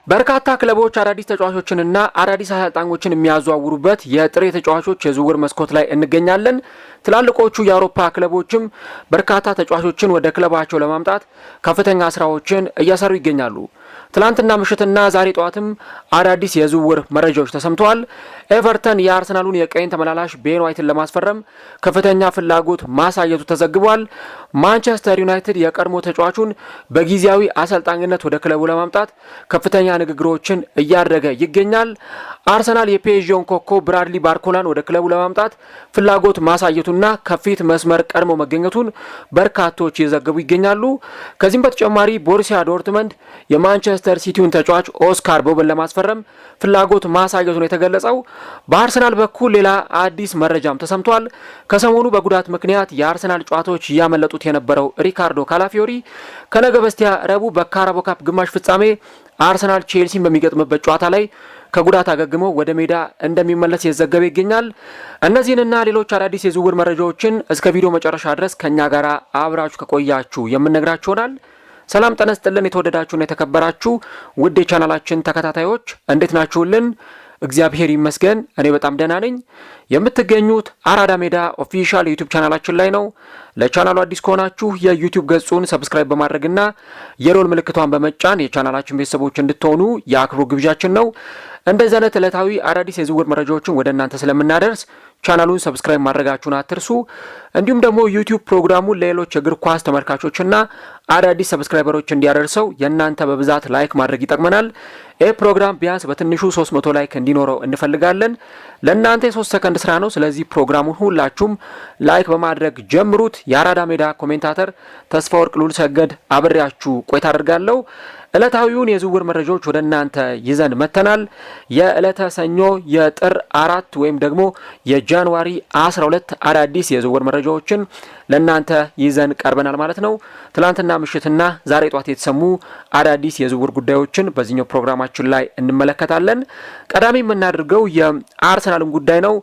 በርካታ ክለቦች አዳዲስ ተጫዋቾችንና አዳዲስ አሰልጣኞችን የሚያዘዋውሩበት የጥሬ ተጫዋቾች የዝውውር መስኮት ላይ እንገኛለን። ትላልቆቹ የአውሮፓ ክለቦችም በርካታ ተጫዋቾችን ወደ ክለባቸው ለማምጣት ከፍተኛ ስራዎችን እየሰሩ ይገኛሉ። ትላንትና ምሽትና ዛሬ ጠዋትም አዳዲስ የዝውውር መረጃዎች ተሰምተዋል። ኤቨርተን የአርሰናሉን የቀኝ ተመላላሽ ቤን ዋይትን ለማስፈረም ከፍተኛ ፍላጎት ማሳየቱ ተዘግቧል። ማንቸስተር ዩናይትድ የቀድሞ ተጫዋቹን በጊዜያዊ አሰልጣኝነት ወደ ክለቡ ለማምጣት ከፍተኛ ንግግሮችን እያደረገ ይገኛል። አርሰናል የፒኤስጂውን ኮከብ ብራድሊ ባርኮላን ወደ ክለቡ ለማምጣት ፍላጎት ማሳየቱና ከፊት መስመር ቀድሞ መገኘቱን በርካቶች እየዘገቡ ይገኛሉ። ከዚህም በተጨማሪ ቦሩሲያ ዶርትመንድ የማንቸስተር ሲቲውን ተጫዋች ኦስካር ቦበን ለማስፈረም ፍላጎት ማሳየቱን የተገለጸው። በአርሰናል በኩል ሌላ አዲስ መረጃም ተሰምቷል። ከሰሞኑ በጉዳት ምክንያት የአርሰናል ጨዋታዎች እያመለጡት የነበረው ሪካርዶ ካላፊዮሪ ከነገ በስቲያ ረቡዕ በካራቦ ካፕ ግማሽ ፍጻሜ አርሰናል ቼልሲን በሚገጥምበት ጨዋታ ላይ ከጉዳት አገግሞ ወደ ሜዳ እንደሚመለስ የተዘገበ ይገኛል። እነዚህንና ሌሎች አዳዲስ የዝውውር መረጃዎችን እስከ ቪዲዮ መጨረሻ ድረስ ከኛ ጋር አብራችሁ ከቆያችሁ የምንነግራችሁ ይሆናል። ሰላም ጤና ይስጥልን። የተወደዳችሁና የተከበራችሁ ውድ የቻናላችን ተከታታዮች እንዴት ናችሁልን? እግዚአብሔር ይመስገን እኔ በጣም ደህና ነኝ። የምትገኙት አራዳ ሜዳ ኦፊሻል ዩቲዩብ ቻናላችን ላይ ነው። ለቻናሉ አዲስ ከሆናችሁ የዩቲዩብ ገጹን ሰብስክራይብ በማድረግና የሮል ምልክቷን በመጫን የቻናላችን ቤተሰቦች እንድትሆኑ የአክብሮት ግብዣችን ነው። እንደዚህ አይነት ዕለታዊ አዳዲስ የዝውውር መረጃዎችን ወደ እናንተ ስለምናደርስ ቻናሉን ሰብስክራይብ ማድረጋችሁን አትርሱ። እንዲሁም ደግሞ ዩቲዩብ ፕሮግራሙን ለሌሎች እግር ኳስ ተመልካቾችና አዳዲስ ሰብስክራይበሮች እንዲያደርሰው የእናንተ በብዛት ላይክ ማድረግ ይጠቅመናል። ይህ ፕሮግራም ቢያንስ በትንሹ 300 ላይክ እንዲኖረው እንፈልጋለን። ለእናንተ የ3 ሰከንድ ስራ ነው። ስለዚህ ፕሮግራሙን ሁላችሁም ላይክ በማድረግ ጀምሩት። የአራዳ ሜዳ ኮሜንታተር ተስፋ ወርቅ ሉል ሰገድ አብሬያችሁ ቆይታ አድርጋለሁ። ዕለታዊውን የዝውውር መረጃዎች ወደ እናንተ ይዘን መተናል። የዕለተ ሰኞ የጥር 4 ወይም ደግሞ የጃንዋሪ 12 አዳዲስ የዝውውር መረጃዎችን ለእናንተ ይዘን ቀርበናል ማለት ነው። ትላንትና ምሽትና ዛሬ ጧት የተሰሙ አዳዲስ የዝውውር ጉዳዮችን በዚህኛው ፕሮግራማችን ላይ እንመለከታለን። ቀዳሚ የምናደርገው የአርሰናልን ጉዳይ ነው።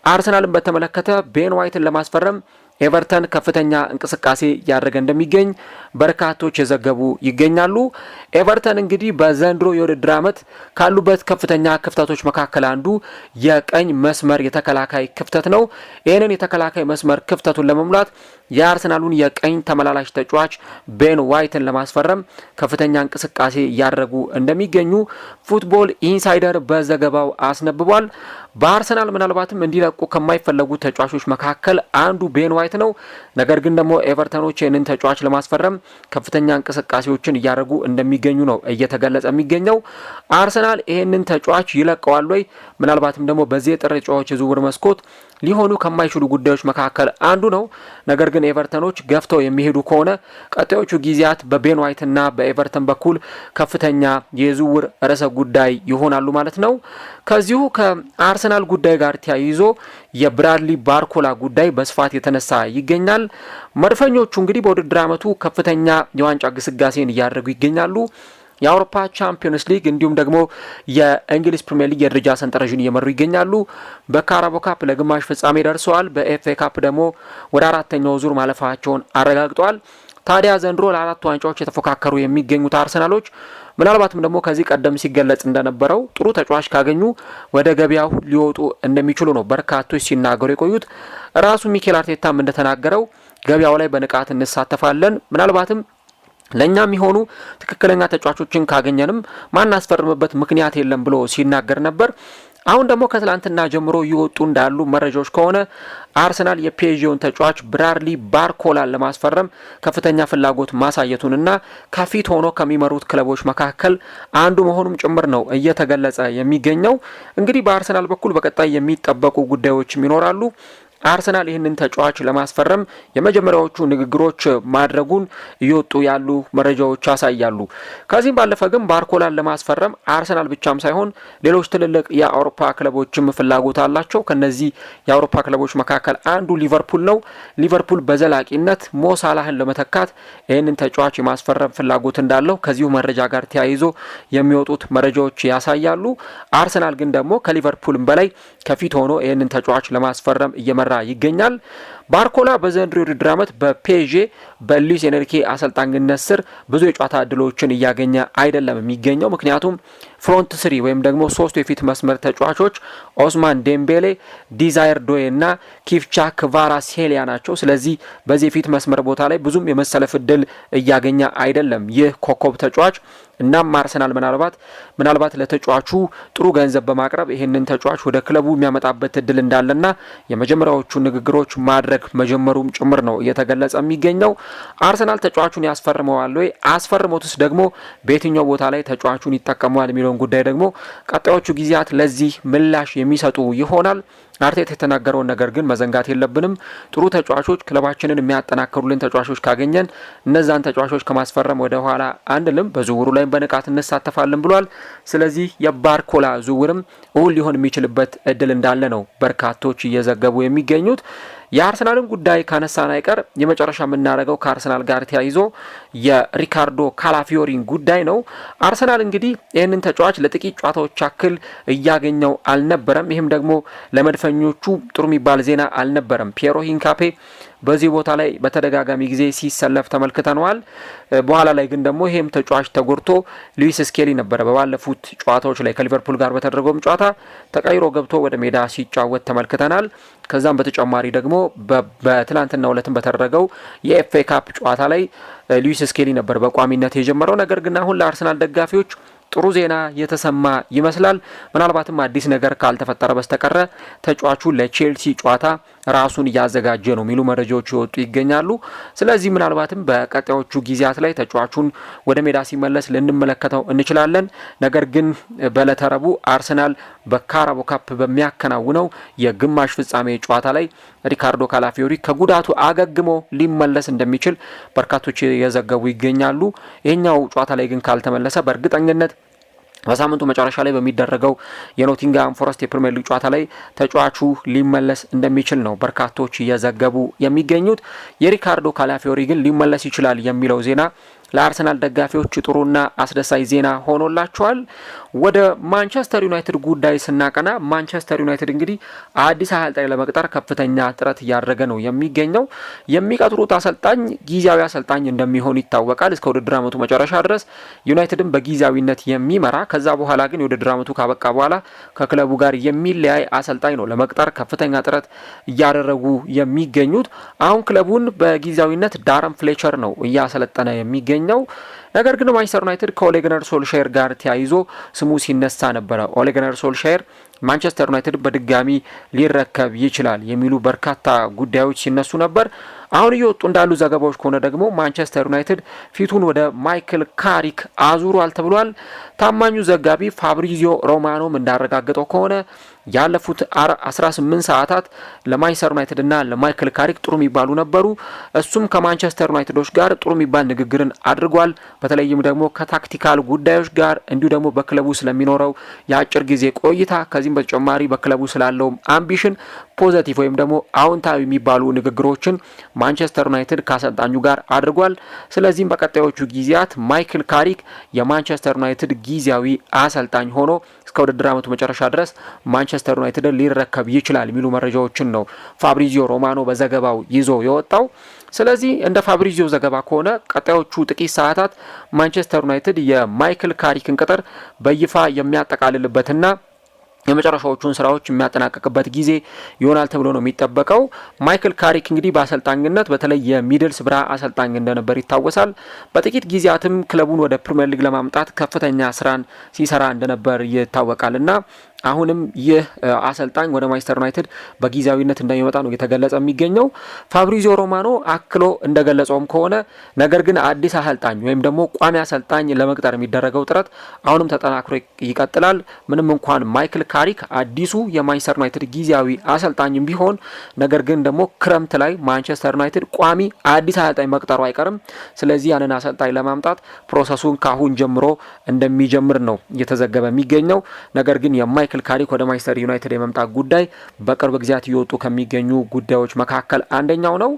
አርሰናልን በተመለከተ ቤን ዋይትን ለማስፈረም ኤቨርተን ከፍተኛ እንቅስቃሴ እያደረገ እንደሚገኝ በርካቶች የዘገቡ ይገኛሉ። ኤቨርተን እንግዲህ በዘንድሮ የውድድር ዓመት ካሉበት ከፍተኛ ክፍተቶች መካከል አንዱ የቀኝ መስመር የተከላካይ ክፍተት ነው። ይህንን የተከላካይ መስመር ክፍተቱን ለመሙላት የአርሰናሉን የቀኝ ተመላላሽ ተጫዋች ቤን ዋይትን ለማስፈረም ከፍተኛ እንቅስቃሴ እያደረጉ እንደሚገኙ ፉትቦል ኢንሳይደር በዘገባው አስነብቧል። በአርሰናል ምናልባትም እንዲለቁ ከማይፈለጉ ተጫዋቾች መካከል አንዱ ቤን ዋይት ነው። ነገር ግን ደግሞ ኤቨርተኖች ይህንን ተጫዋች ለማስፈረም ከፍተኛ እንቅስቃሴዎችን እያደረጉ እንደሚገኙ ነው እየተገለጸ የሚገኘው። አርሰናል ይህንን ተጫዋች ይለቀዋል ወይ? ምናልባትም ደግሞ በዚህ የጥር ተጫዋች የዝውውር መስኮት ሊሆኑ ከማይችሉ ጉዳዮች መካከል አንዱ ነው። ነገር ግን ኤቨርተኖች ገፍተው የሚሄዱ ከሆነ ቀጣዮቹ ጊዜያት በቤን ዋይትና በኤቨርተን በኩል ከፍተኛ የዝውውር ርዕሰ ጉዳይ ይሆናሉ ማለት ነው። ከዚሁ ከአርሰናል ጉዳይ ጋር ተያይዞ የብራድሊ ባርኮላ ጉዳይ በስፋት የተነሳ ይገኛል። መድፈኞቹ እንግዲህ በውድድር ዓመቱ ከፍተኛ የዋንጫ ግስጋሴን እያደረጉ ይገኛሉ። የአውሮፓ ቻምፒዮንስ ሊግ እንዲሁም ደግሞ የእንግሊዝ ፕሪሚየር ሊግ የደረጃ ሰንጠረዥን እየመሩ ይገኛሉ። በካራቦ ካፕ ለግማሽ ፍጻሜ ደርሰዋል። በኤፍኤ ካፕ ደግሞ ወደ አራተኛው ዙር ማለፋቸውን አረጋግጠዋል። ታዲያ ዘንድሮ ለአራቱ ዋንጫዎች የተፎካከሩ የሚገኙት አርሰናሎች ምናልባትም ደግሞ ከዚህ ቀደም ሲገለጽ እንደነበረው ጥሩ ተጫዋች ካገኙ ወደ ገበያው ሊወጡ እንደሚችሉ ነው በርካቶች ሲናገሩ የቆዩት። ራሱ ሚኬል አርቴታም እንደተናገረው ገበያው ላይ በንቃት እንሳተፋለን፣ ምናልባትም ለኛ የሚሆኑ ትክክለኛ ተጫዋቾችን ካገኘንም ማናስፈርምበት ምክንያት የለም ብሎ ሲናገር ነበር። አሁን ደግሞ ከትላንትና ጀምሮ ይወጡ እንዳሉ መረጃዎች ከሆነ አርሰናል የፒኤስጂውን ተጫዋች ብራድሊ ባርኮላን ለማስፈረም ከፍተኛ ፍላጎት ማሳየቱንና ከፊት ሆኖ ከሚመሩት ክለቦች መካከል አንዱ መሆኑም ጭምር ነው እየተገለጸ የሚገኘው። እንግዲህ በአርሰናል በኩል በቀጣይ የሚጠበቁ ጉዳዮችም ይኖራሉ። አርሰናል ይህንን ተጫዋች ለማስፈረም የመጀመሪያዎቹ ንግግሮች ማድረጉን እየወጡ ያሉ መረጃዎች ያሳያሉ። ከዚህም ባለፈ ግን ባርኮላን ለማስፈረም አርሰናል ብቻም ሳይሆን ሌሎች ትልልቅ የአውሮፓ ክለቦችም ፍላጎት አላቸው። ከነዚህ የአውሮፓ ክለቦች መካከል አንዱ ሊቨርፑል ነው። ሊቨርፑል በዘላቂነት ሞሳላህን ለመተካት ይህንን ተጫዋች የማስፈረም ፍላጎት እንዳለው ከዚሁ መረጃ ጋር ተያይዞ የሚወጡት መረጃዎች ያሳያሉ። አርሰናል ግን ደግሞ ከሊቨርፑልም በላይ ከፊት ሆኖ ይህንን ተጫዋች ለማስፈረም እየመራ እየሰራ ይገኛል። ባርኮላ በዘንድሮ ውድድር ዓመት በፔዤ በሉዊስ ኤንሪኬ አሰልጣኝነት ስር ብዙ የጨዋታ እድሎችን እያገኘ አይደለም የሚገኘው። ምክንያቱም ፍሮንት ስሪ ወይም ደግሞ ሶስቱ የፊት መስመር ተጫዋቾች ኦስማን ዴምቤሌ፣ ዲዛይር ዶዬ እና ኪፍቻ ክቫራትስኬሊያ ናቸው። ስለዚህ በዚህ የፊት መስመር ቦታ ላይ ብዙም የመሰለፍ እድል እያገኘ አይደለም ይህ ኮከብ ተጫዋች። እናም አርሰናል ምናልባት ለተጫዋቹ ጥሩ ገንዘብ በማቅረብ ይህንን ተጫዋች ወደ ክለቡ የሚያመጣበት እድል እንዳለና የመጀመሪያዎቹ ንግግሮች ማድረግ መጀመሩም ጭምር ነው እየተገለጸ የሚገኘው። አርሰናል ተጫዋቹን ያስፈርመዋል ወይ? አስፈርሞትስ ደግሞ በየትኛው ቦታ ላይ ተጫዋቹን ይጠቀመዋል የሚለውን ጉዳይ ደግሞ ቀጣዮቹ ጊዜያት ለዚህ ምላሽ የሚሰጡ ይሆናል። አርቴታ የተናገረውን ነገር ግን መዘንጋት የለብንም። ጥሩ ተጫዋቾች ክለባችንን የሚያጠናክሩልን ተጫዋቾች ካገኘን እነዛን ተጫዋቾች ከማስፈረም ወደ ኋላ አንልም፣ በዝውውሩ ላይ በንቃት እንሳተፋለን ብሏል። ስለዚህ የባርኮላ ዝውውርም እውን ሊሆን የሚችልበት እድል እንዳለ ነው በርካቶች እየዘገቡ የሚገኙት። የአርሰናልን ጉዳይ ካነሳን አይቀር የመጨረሻ የምናደርገው ከአርሰናል ጋር ተያይዞ የሪካርዶ ካላፊዮሪን ጉዳይ ነው። አርሰናል እንግዲህ ይህንን ተጫዋች ለጥቂት ጨዋታዎች ያክል እያገኘው አልነበረም። ይህም ደግሞ ለመድፈኞቹ ጥሩ የሚባል ዜና አልነበረም። ፒየሮ ሂንካፔ በዚህ ቦታ ላይ በተደጋጋሚ ጊዜ ሲሰለፍ ተመልክተነዋል። በኋላ ላይ ግን ደግሞ ይሄም ተጫዋች ተጎድቶ ሉዊስ ስኬሊ ነበረ በባለፉት ጨዋታዎች ላይ ከሊቨርፑል ጋር በተደረገውም ጨዋታ ተቀይሮ ገብቶ ወደ ሜዳ ሲጫወት ተመልክተናል። ከዛም በተጨማሪ ደግሞ በትላንትና ዕለትም በተደረገው የኤፍኤ ካፕ ጨዋታ ላይ ሉዊስ ስኬሊ ነበር በቋሚነት የጀመረው። ነገር ግን አሁን ለአርሰናል ደጋፊዎች ጥሩ ዜና የተሰማ ይመስላል። ምናልባትም አዲስ ነገር ካልተፈጠረ በስተቀረ ተጫዋቹ ለቼልሲ ጨዋታ ራሱን እያዘጋጀ ነው የሚሉ መረጃዎች ይወጡ ይገኛሉ። ስለዚህ ምናልባትም በቀጣዮቹ ጊዜያት ላይ ተጫዋቹን ወደ ሜዳ ሲመለስ ልንመለከተው እንችላለን። ነገር ግን በዕለተ ረቡዕ አርሰናል በካራቦ ካፕ በሚያከናውነው የግማሽ ፍጻሜ ጨዋታ ላይ ሪካርዶ ካላፊዮሪ ከጉዳቱ አገግሞ ሊመለስ እንደሚችል በርካቶች የዘገቡ ይገኛሉ። ይህኛው ጨዋታ ላይ ግን ካልተመለሰ በእርግጠኝነት በሳምንቱ መጨረሻ ላይ በሚደረገው የኖቲንግሃም ፎረስት የፕሪሚየር ሊግ ጨዋታ ላይ ተጫዋቹ ሊመለስ እንደሚችል ነው በርካቶች እየዘገቡ የሚገኙት። የሪካርዶ ካላፊዮሪ ግን ሊመለስ ይችላል የሚለው ዜና ለአርሰናል ደጋፊዎች ጥሩና አስደሳች ዜና ሆኖላቸዋል። ወደ ማንቸስተር ዩናይትድ ጉዳይ ስናቀና ማንቸስተር ዩናይትድ እንግዲህ አዲስ አሰልጣኝ ለመቅጠር ከፍተኛ ጥረት እያደረገ ነው የሚገኘው። የሚቀጥሩት አሰልጣኝ ጊዜያዊ አሰልጣኝ እንደሚሆን ይታወቃል። እስከ ውድድር ዓመቱ መጨረሻ ድረስ ዩናይትድን በጊዜያዊነት የሚመራ ከዛ በኋላ ግን የውድድር ዓመቱ ካበቃ በኋላ ከክለቡ ጋር የሚለያይ አሰልጣኝ ነው ለመቅጠር ከፍተኛ ጥረት እያደረጉ የሚገኙት። አሁን ክለቡን በጊዜያዊነት ዳረን ፍሌቸር ነው እያሰለጠነ የሚገኘው። ነገር ግን ማንቸስተር ዩናይትድ ከኦሌ ጉናር ሶልሻየር ጋር ተያይዞ ስሙ ሲነሳ ነበረ። ኦሌ ጉናር ሶልሻየር ማንቸስተር ዩናይትድ በድጋሚ ሊረከብ ይችላል የሚሉ በርካታ ጉዳዮች ሲነሱ ነበር። አሁን እየወጡ እንዳሉ ዘገባዎች ከሆነ ደግሞ ማንቸስተር ዩናይትድ ፊቱን ወደ ማይክል ካሪክ አዙሯል ተብሏል። ታማኙ ዘጋቢ ፋብሪዚዮ ሮማኖም እንዳረጋገጠው ከሆነ ያለፉት 18 ሰዓታት ለማንቸስተር ዩናይትድ እና ለማይክል ካሪክ ጥሩ የሚባሉ ነበሩ። እሱም ከማንቸስተር ዩናይትዶች ጋር ጥሩ የሚባል ንግግርን አድርጓል። በተለይም ደግሞ ከታክቲካል ጉዳዮች ጋር እንዲሁ ደግሞ በክለቡ ስለሚኖረው የአጭር ጊዜ ቆይታ ከዚህም በተጨማሪ በክለቡ ስላለው አምቢሽን ፖዘቲቭ ወይም ደግሞ አዎንታዊ የሚባሉ ንግግሮችን ማንቸስተር ዩናይትድ ከአሰልጣኙ ጋር አድርጓል። ስለዚህም በቀጣዮቹ ጊዜያት ማይክል ካሪክ የማንቸስተር ዩናይትድ ጊዜያዊ አሰልጣኝ ሆኖ እስከ ውድድር ዓመቱ መጨረሻ ድረስ ማንቸስተር ዩናይትድን ሊረከብ ይችላል የሚሉ መረጃዎችን ነው ፋብሪዚዮ ሮማኖ በዘገባው ይዞ የወጣው። ስለዚህ እንደ ፋብሪዚዮ ዘገባ ከሆነ ቀጣዮቹ ጥቂት ሰዓታት ማንቸስተር ዩናይትድ የማይክል ካሪክን ቅጥር በይፋ የሚያጠቃልልበትና የመጨረሻዎቹን ስራዎች የሚያጠናቀቅበት ጊዜ ይሆናል ተብሎ ነው የሚጠበቀው። ማይክል ካሪክ እንግዲህ በአሰልጣኝነት በተለይ የሚድልስብራ አሰልጣኝ እንደነበር ይታወሳል። በጥቂት ጊዜያትም ክለቡን ወደ ፕሪሚየር ሊግ ለማምጣት ከፍተኛ ስራን ሲሰራ እንደነበር ይታወቃልና አሁንም ይህ አሰልጣኝ ወደ ማንቸስተር ዩናይትድ በጊዜያዊነት እንደሚመጣ ነው እየተገለጸ የሚገኘው። ፋብሪዚዮ ሮማኖ አክሎ እንደገለጸውም ከሆነ ነገር ግን አዲስ አሰልጣኝ ወይም ደግሞ ቋሚ አሰልጣኝ ለመቅጠር የሚደረገው ጥረት አሁንም ተጠናክሮ ይቀጥላል። ምንም እንኳን ማይክል ካሪክ አዲሱ የማንቸስተር ዩናይትድ ጊዜያዊ አሰልጣኝም ቢሆን ነገር ግን ደግሞ ክረምት ላይ ማንቸስተር ዩናይትድ ቋሚ አዲስ አሰልጣኝ መቅጠሩ አይቀርም። ስለዚህ ያንን አሰልጣኝ ለማምጣት ፕሮሰሱን ካሁን ጀምሮ እንደሚጀምር ነው እየተዘገበ የሚገኘው። ነገር ግን የማይክል ካሪክ ወደ ማንቸስተር ዩናይትድ የመምጣት ጉዳይ በቅርብ ጊዜያት እየወጡ ከሚገኙ ጉዳዮች መካከል አንደኛው ነው።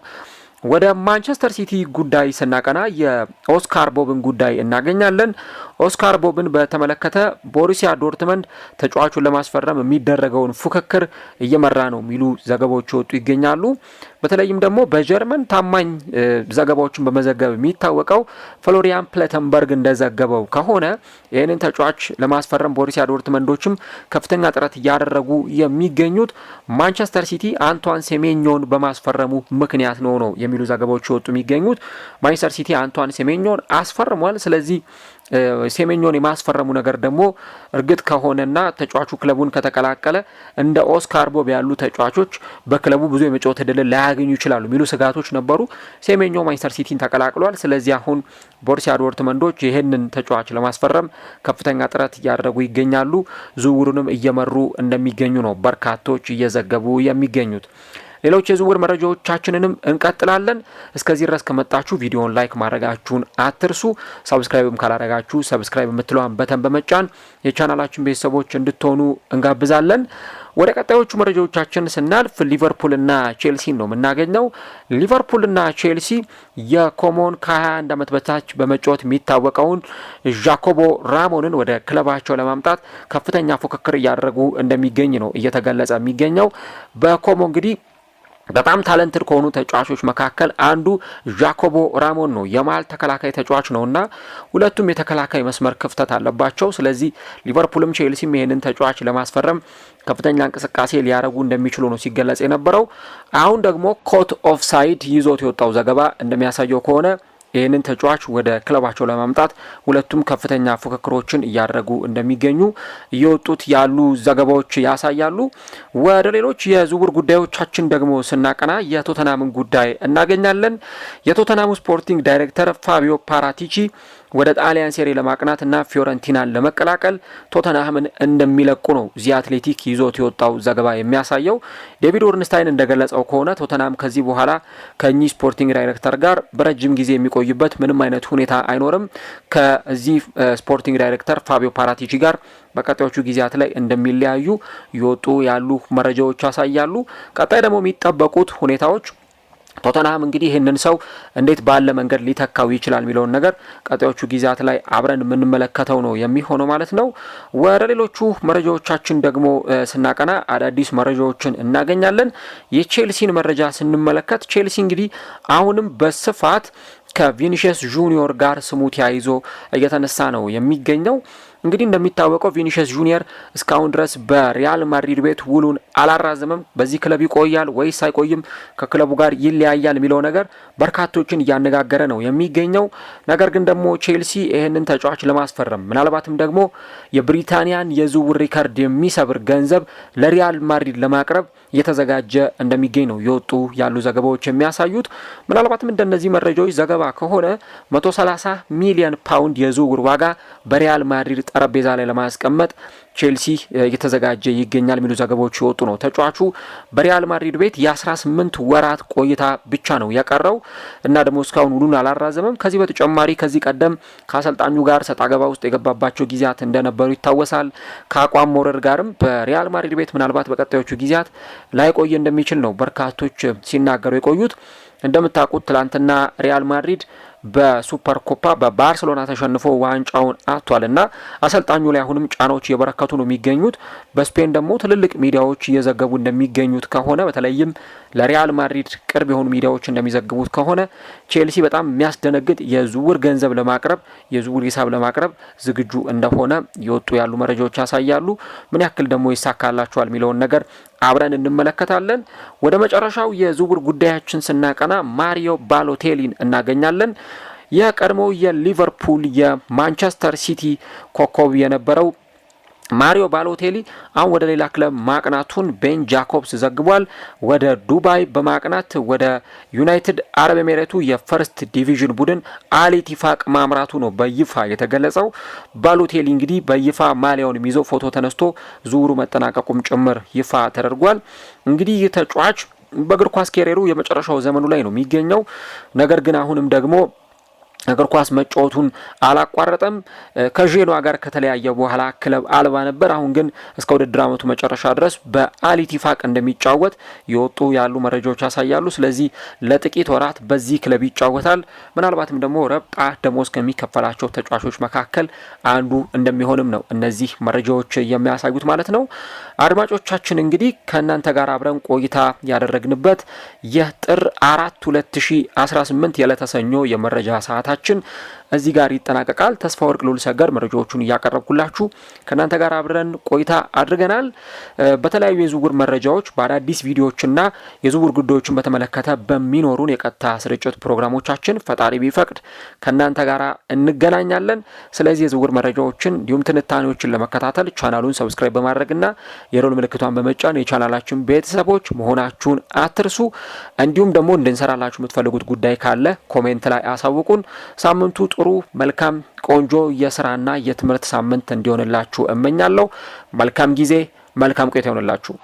ወደ ማንቸስተር ሲቲ ጉዳይ ስናቀና የኦስካር ቦብን ጉዳይ እናገኛለን። ኦስካር ቦብን በተመለከተ ቦሩሲያ ዶርትመንድ ተጫዋቹን ለማስፈረም የሚደረገውን ፉክክር እየመራ ነው የሚሉ ዘገባዎች ወጡ ይገኛሉ። በተለይም ደግሞ በጀርመን ታማኝ ዘገባዎችን በመዘገብ የሚታወቀው ፍሎሪያን ፕሌተንበርግ እንደዘገበው ከሆነ ይህንን ተጫዋች ለማስፈረም ቦሩሲያ ዶርትመንዶችም ከፍተኛ ጥረት እያደረጉ የሚገኙት ማንቸስተር ሲቲ አንቷን ሴሜኞን በማስፈረሙ ምክንያት ነው የሚሉ ዘገባዎች ወጡ የሚገኙት። ማንቸስተር ሲቲ አንቷን ሴሜኞን አስፈርሟል። ስለዚህ ሴሜኞን የማስፈረሙ ነገር ደግሞ እርግጥ ከሆነና ተጫዋቹ ክለቡን ከተቀላቀለ እንደ ኦስካር ቦብ ያሉ ተጫዋቾች በክለቡ ብዙ የመጫወት እድል ላያገኙ ይችላሉ የሚሉ ስጋቶች ነበሩ። ሴሜኞ ማንቸስተር ሲቲን ተቀላቅሏል። ስለዚህ አሁን ቦሩሲያ ዶርትመንዶች ይህንን ተጫዋች ለማስፈረም ከፍተኛ ጥረት እያደረጉ ይገኛሉ። ዝውውሩንም እየመሩ እንደሚገኙ ነው በርካቶች እየዘገቡ የሚገኙት። ሌሎች የዝውውር መረጃዎቻችንንም እንቀጥላለን። እስከዚህ ድረስ ከመጣችሁ ቪዲዮውን ላይክ ማድረጋችሁን አትርሱ። ሰብስክራይብም ካላደረጋችሁ ሰብስክራይብ የምትለዋን በተን በመጫን የቻናላችን ቤተሰቦች እንድትሆኑ እንጋብዛለን። ወደ ቀጣዮቹ መረጃዎቻችን ስናልፍ ሊቨርፑልና ቼልሲን ነው የምናገኘው። ሊቨርፑልና ቼልሲ የኮሞን ከ21 ዓመት በታች በመጫወት የሚታወቀውን ጃኮቦ ራሞንን ወደ ክለባቸው ለማምጣት ከፍተኛ ፉክክር እያደረጉ እንደሚገኝ ነው እየተገለጸ የሚገኘው። በኮሞ እንግዲህ በጣም ታለንትድ ከሆኑ ተጫዋቾች መካከል አንዱ ጃኮቦ ራሞን ነው። የመሃል ተከላካይ ተጫዋች ነውና ሁለቱም የተከላካይ መስመር ክፍተት አለባቸው። ስለዚህ ሊቨርፑልም ቼልሲም ይሄንን ተጫዋች ለማስፈረም ከፍተኛ እንቅስቃሴ ሊያደርጉ እንደሚችሉ ነው ሲገለጽ የነበረው። አሁን ደግሞ ኮት ኦፍ ሳይድ ይዞት የወጣው ዘገባ እንደሚያሳየው ከሆነ ይህንን ተጫዋች ወደ ክለባቸው ለማምጣት ሁለቱም ከፍተኛ ፉክክሮችን እያደረጉ እንደሚገኙ እየወጡት ያሉ ዘገባዎች ያሳያሉ። ወደ ሌሎች የዝውውር ጉዳዮቻችን ደግሞ ስናቀና የቶተናምን ጉዳይ እናገኛለን። የቶተናሙ ስፖርቲንግ ዳይሬክተር ፋቢዮ ፓራቲቺ ወደ ጣሊያን ሴሪ ለማቅናትና ፊዮረንቲናን ለመቀላቀል ቶተንሃምን እንደሚለቁ ነው ዚ አትሌቲክ ይዞት የወጣው ዘገባ የሚያሳየው። ዴቪድ ኦርንስታይን እንደገለጸው ከሆነ ቶተንሃም ከዚህ በኋላ ከኚህ ስፖርቲንግ ዳይሬክተር ጋር በረጅም ጊዜ የሚቆይበት ምንም አይነት ሁኔታ አይኖርም። ከዚህ ስፖርቲንግ ዳይሬክተር ፋቢዮ ፓራቲቺ ጋር በቀጣዮቹ ጊዜያት ላይ እንደሚለያዩ ይወጡ ያሉ መረጃዎች ያሳያሉ። ቀጣይ ደግሞ የሚጠበቁት ሁኔታዎች ቶተንሃም እንግዲህ ይህንን ሰው እንዴት ባለ መንገድ ሊተካው ይችላል የሚለውን ነገር ቀጣዮቹ ጊዜያት ላይ አብረን የምንመለከተው ነው የሚሆነው ማለት ነው። ወደ ሌሎቹ መረጃዎቻችን ደግሞ ስናቀና አዳዲስ መረጃዎችን እናገኛለን። የቼልሲን መረጃ ስንመለከት ቼልሲ እንግዲህ አሁንም በስፋት ከቪኒሺየስ ጁኒዮር ጋር ስሙ ተያይዞ እየተነሳ ነው የሚገኘው። እንግዲህ እንደሚታወቀው ቪኒሺየስ ጁኒየር እስካሁን ድረስ በሪያል ማድሪድ ቤት ውሉን አላራዘመም። በዚህ ክለብ ይቆያል ወይስ አይቆይም፣ ከክለቡ ጋር ይለያያል የሚለው ነገር በርካቶችን እያነጋገረ ነው የሚገኘው። ነገር ግን ደግሞ ቼልሲ ይህንን ተጫዋች ለማስፈረም ምናልባትም ደግሞ የብሪታንያን የዝውውር ሪከርድ የሚሰብር ገንዘብ ለሪያል ማድሪድ ለማቅረብ እየተዘጋጀ እንደሚገኝ ነው የወጡ ያሉ ዘገባዎች የሚያሳዩት። ምናልባትም እንደነዚህ መረጃዎች ዘገባ ከሆነ 130 ሚሊዮን ፓውንድ የዝውውር ዋጋ በሪያል ማድሪድ ጠረጴዛ ላይ ለማስቀመጥ ቼልሲ እየተዘጋጀ ይገኛል የሚሉ ዘገባዎች የወጡ ነው። ተጫዋቹ በሪያል ማድሪድ ቤት የ18 ወራት ቆይታ ብቻ ነው የቀረው እና ደግሞ እስካሁን ውሉን አላራዘመም። ከዚህ በተጨማሪ ከዚህ ቀደም ከአሰልጣኙ ጋር ሰጣ ገባ ውስጥ የገባባቸው ጊዜያት እንደነበሩ ይታወሳል። ከአቋም መውረድ ጋርም በሪያል ማድሪድ ቤት ምናልባት በቀጣዮቹ ጊዜያት ላይቆይ እንደሚችል ነው በርካቶች ሲናገሩ የቆዩት። እንደምታውቁት ትላንትና ሪያል ማድሪድ በሱፐር ኮፓ በባርሴሎና ተሸንፎ ዋንጫውን አጥቷልና አሰልጣኙ ላይ አሁንም ጫናዎች እየበረከቱ ነው የሚገኙት። በስፔን ደግሞ ትልልቅ ሚዲያዎች እየዘገቡ እንደሚገኙት ከሆነ በተለይም ለሪያል ማድሪድ ቅርብ የሆኑ ሚዲያዎች እንደሚዘግቡት ከሆነ ቼልሲ በጣም የሚያስደነግጥ የዝውውር ገንዘብ ለማቅረብ የዝውውር ሂሳብ ለማቅረብ ዝግጁ እንደሆነ የወጡ ያሉ መረጃዎች ያሳያሉ። ምን ያክል ደግሞ ይሳካላቸዋል የሚለውን ነገር አብረን እንመለከታለን። ወደ መጨረሻው የዝውውር ጉዳያችን ስናቀና ማሪዮ ባሎቴሊን እናገኛለን። የቀድሞው የሊቨርፑል የማንቸስተር ሲቲ ኮከብ የነበረው ማሪዮ ባሎቴሊ አሁን ወደ ሌላ ክለብ ማቅናቱን ቤን ጃኮብስ ዘግቧል። ወደ ዱባይ በማቅናት ወደ ዩናይትድ አረብ ኤሚሬቱ የፈርስት ዲቪዥን ቡድን አሊቲፋቅ ማምራቱ ነው በይፋ የተገለጸው። ባሎቴሊ እንግዲህ በይፋ ማሊያውን ይዞ ፎቶ ተነስቶ ዝውውሩ መጠናቀቁም ጭምር ይፋ ተደርጓል። እንግዲህ ይህ ተጫዋች በእግር ኳስ ኬሪየሩ የመጨረሻው ዘመኑ ላይ ነው የሚገኘው። ነገር ግን አሁንም ደግሞ እግር ኳስ መጫወቱን አላቋረጠም። ከጄኖዋ ጋር ከተለያየ በኋላ ክለብ አልባ ነበር። አሁን ግን እስከ ውድድር ዓመቱ መጨረሻ ድረስ በአሊቲፋቅ እንደሚጫወት የወጡ ያሉ መረጃዎች ያሳያሉ። ስለዚህ ለጥቂት ወራት በዚህ ክለብ ይጫወታል። ምናልባትም ደግሞ ረብጣ ደሞዝ ከሚከፈላቸው ተጫዋቾች መካከል አንዱ እንደሚሆንም ነው እነዚህ መረጃዎች የሚያሳዩት ማለት ነው። አድማጮቻችን እንግዲህ ከእናንተ ጋር አብረን ቆይታ ያደረግንበት የጥር 4 2018 የዕለተ ሰኞ የመረጃ ሰዓታችን እዚህ ጋር ይጠናቀቃል። ተስፋ ወርቅ ሉል ሰገድ መረጃዎቹን እያቀረብኩላችሁ ከናንተ ጋር አብረን ቆይታ አድርገናል። በተለያዩ የዝውውር መረጃዎች በአዳዲስ ቪዲዮዎችና የዝውውር ጉዳዮችን በተመለከተ በሚኖሩን የቀጥታ ስርጭት ፕሮግራሞቻችን ፈጣሪ ቢፈቅድ ከናንተ ጋር እንገናኛለን። ስለዚህ የዝውውር መረጃዎችን እንዲሁም ትንታኔዎችን ለመከታተል ቻናሉን ሰብስክራይብ በማድረግና የደወል ምልክቷን በመጫን የቻናላችን ቤተሰቦች መሆናችሁን አትርሱ። እንዲሁም ደግሞ እንድንሰራላችሁ የምትፈልጉት ጉዳይ ካለ ኮሜንት ላይ አሳውቁን። ሳምንቱ ጥሩ መልካም ቆንጆ የስራና የትምህርት ሳምንት እንዲሆንላችሁ እመኛለሁ። መልካም ጊዜ፣ መልካም ቆይታ ይሆንላችሁ።